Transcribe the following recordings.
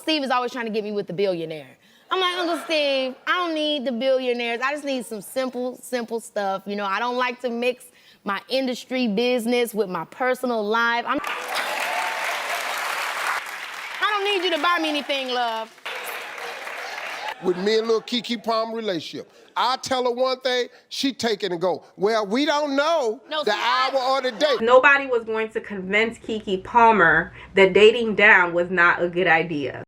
Steve is always trying to get me with the billionaire. I'm like, Uncle Steve, I don't need the billionaires. I just need some simple stuff. You know, I don't like to mix my industry business with my personal life. I don't need you to buy me anything, love. With me and little Keke Palmer relationship, I tell her one thing, she take it and go, well, we don't know the hour or the day. Nobody was going to convince Keke Palmer that dating down was not a good idea.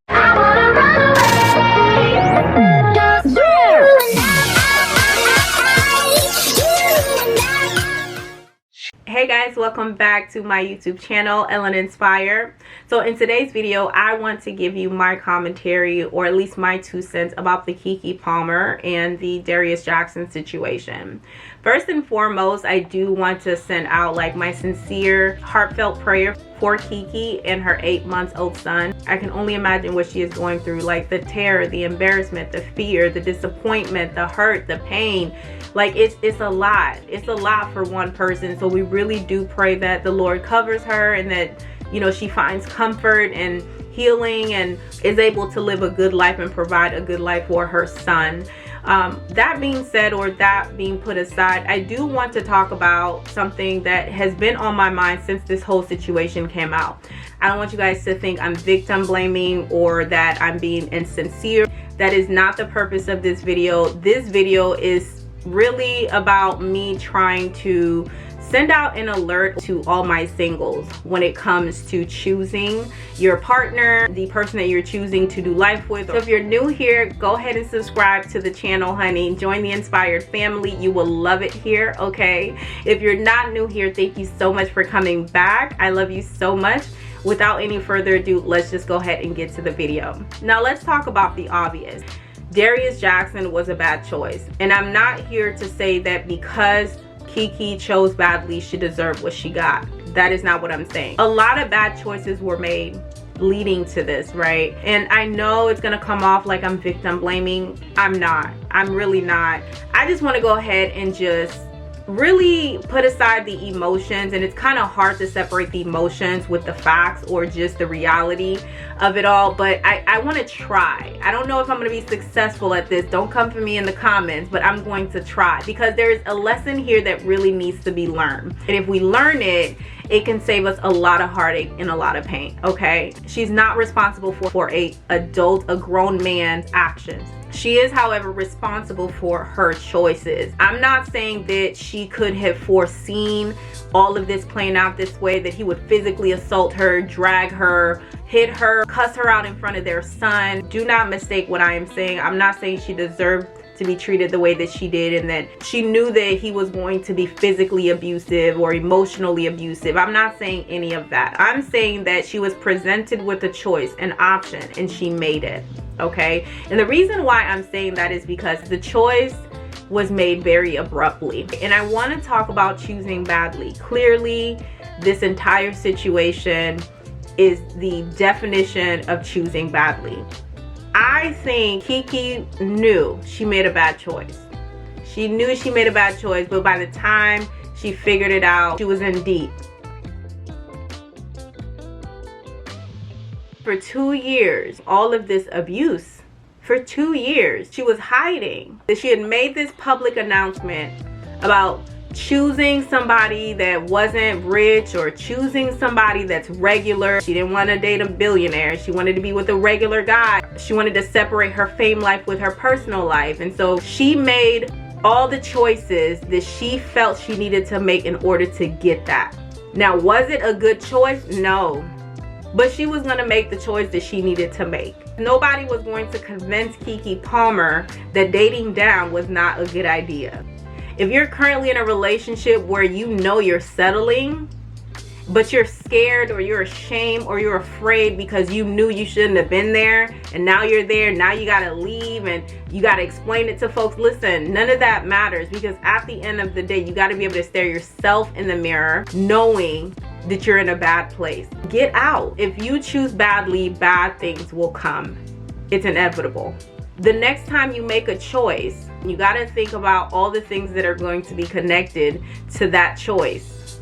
Hey guys, welcome back to my YouTube channel, Elen.Inspire. So in today's video, I want to give you my commentary, or at least my 2 cents, about the Keke Palmer and the Darius Jackson situation. First and foremost, I do want to send out like my sincere, heartfelt prayer for Keke and her 8-month-old son. I can only imagine what she is going through, like the terror, the embarrassment, the fear, the disappointment, the hurt, the pain. Like it's a lot. It's a lot for one person. So we really do pray that the Lord covers her and that, you know, she finds comfort and healing and is able to live a good life and provide a good life for her son. That being said, or that being put aside, I do want to talk about something that has been on my mind since this whole situation came out. I don't want you guys to think I'm victim blaming or that I'm being insincere. That is not the purpose of this video. This video is really about me trying to send out an alert to all my singles when it comes to choosing your partner, the person that you're choosing to do life with. So if you're new here, go ahead and subscribe to the channel, honey. Join the Inspired family. You will love it here, okay? If you're not new here, thank you so much for coming back. I love you so much. Without any further ado, let's just go ahead and get to the video. Now let's talk about the obvious. Darius Jackson was a bad choice. And I'm not here to say that because Keke chose badly, she deserved what she got. That is not what I'm saying. A lot of bad choices were made leading to this, right? And I know it's gonna come off like I'm victim blaming. I'm not. I'm really not. I just want to go ahead and just really put aside the emotions, and it's kind of hard to separate the emotions with the facts or just the reality of it all, but I want to try. I don't know if I'm going to be successful at this. Don't come for me in the comments, but I'm going to try because there's a lesson here that really needs to be learned, and if we learn it, it can save us a lot of heartache and a lot of pain. Okay, she's not responsible for a grown man's actions. She is, however, responsible for her choices. I'm not saying that she could have foreseen all of this playing out this way, that he would physically assault her, drag her, hit her, cuss her out in front of their son. Do not mistake what I am saying. I'm not saying she deserved to be treated the way that she did and that she knew that he was going to be physically abusive or emotionally abusive. I'm not saying any of that. I'm saying that she was presented with a choice, an option, and she made it. Okay, and the reason why I'm saying that is because the choice was made very abruptly, and I want to talk about choosing badly. Clearly, this entire situation is the definition of choosing badly. I think Keke knew she made a bad choice. She knew she made a bad choice, but by the time she figured it out, she was in deep. For 2 years, all of this abuse, for 2 years, she was hiding. She had made this public announcement about choosing somebody that wasn't rich or choosing somebody that's regular. She didn't want to date a billionaire. She wanted to be with a regular guy. She wanted to separate her fame life with her personal life. And so she made all the choices that she felt she needed to make in order to get that. Now, was it a good choice? No. But she was going to make the choice that she needed to make. Nobody was going to convince Keke Palmer that dating down was not a good idea. If you're currently in a relationship where you know you're settling, but you're scared or you're ashamed or you're afraid because you knew you shouldn't have been there, and now you're there, now you gotta leave and you gotta explain it to folks. Listen, none of that matters, because at the end of the day, you gotta be able to stare yourself in the mirror knowing that you're in a bad place. Get out. If you choose badly, bad things will come. It's inevitable. The next time you make a choice, you got to think about all the things that are going to be connected to that choice.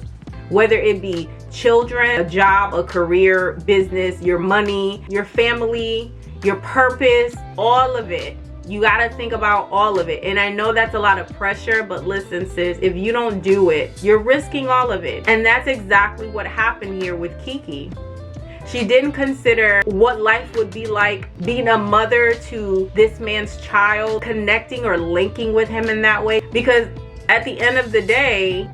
Whether it be children, a job, a career, business, your money, your family, your purpose, all of it. You gotta think about all of it. And I know that's a lot of pressure, but listen, sis, if you don't do it, you're risking all of it. And that's exactly what happened here with Keke. She didn't consider what life would be like being a mother to this man's child, connecting or linking with him in that way. Because at the end of the day,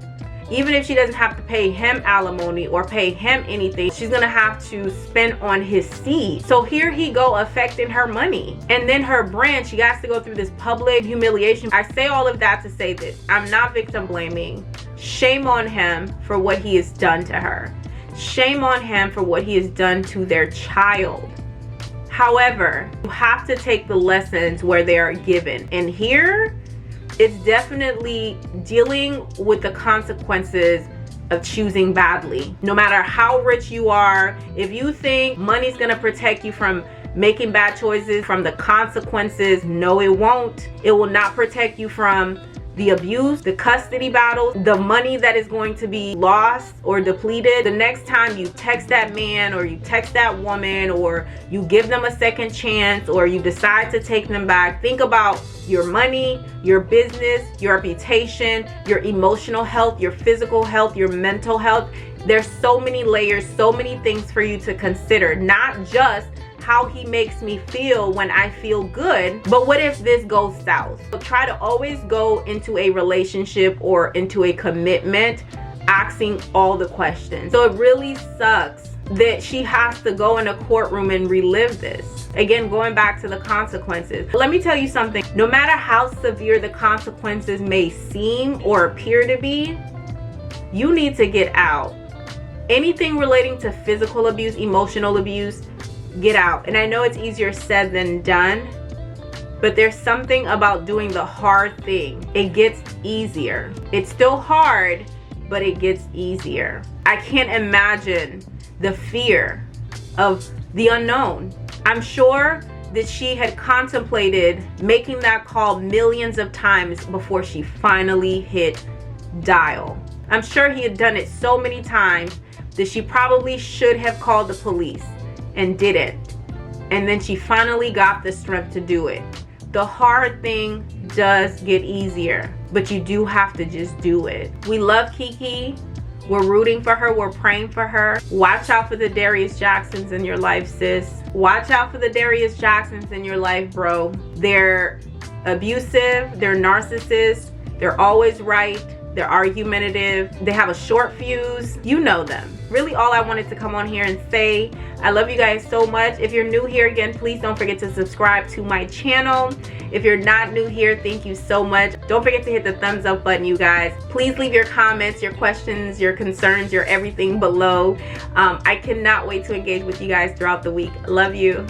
even if she doesn't have to pay him alimony or pay him anything, she's gonna have to spend on his seed. So here he go affecting her money. And then her brand, she has to go through this public humiliation. I say all of that to say this. I'm not victim blaming. Shame on him for what he has done to her. Shame on him for what he has done to their child. However, you have to take the lessons where they are given. And here, it's definitely dealing with the consequences of choosing badly. No matter how rich you are, if you think money's gonna protect you from making bad choices, from the consequences, no, it won't. It will not protect you from the abuse, the custody battles, the money that is going to be lost or depleted. The next time you text that man or you text that woman or you give them a second chance or you decide to take them back, think about your money, your business, your reputation, your emotional health, your physical health, your mental health. There's so many layers, so many things for you to consider, not just how he makes me feel when I feel good, but what if this goes south? So try to always go into a relationship or into a commitment asking all the questions. So it really sucks that she has to go in a courtroom and relive this. Again, going back to the consequences. Let me tell you something. No matter how severe the consequences may seem or appear to be, you need to get out. Anything relating to physical abuse, emotional abuse, get out. And I know it's easier said than done, but there's something about doing the hard thing. It gets easier. It's still hard, but it gets easier. I can't imagine the fear of the unknown. I'm sure that she had contemplated making that call millions of times before she finally hit dial. I'm sure he had done it so many times that she probably should have called the police and didn't. And then she finally got the strength to do it. The hard thing does get easier, but you do have to just do it. We love Keke. We're rooting for her. We're praying for her. Watch out for the Darius Jacksons in your life, sis. Watch out for the Darius Jacksons in your life, bro. They're abusive. They're narcissists. They're always right. They're argumentative. They have a short fuse. You know them. Really, all I wanted to come on here and say, I love you guys so much. If you're new here, again, please don't forget to subscribe to my channel. If you're not new here, thank you so much. Don't forget to hit the thumbs up button, you guys. Please leave your comments, your questions, your concerns, your everything below. I cannot wait to engage with you guys throughout the week. Love you.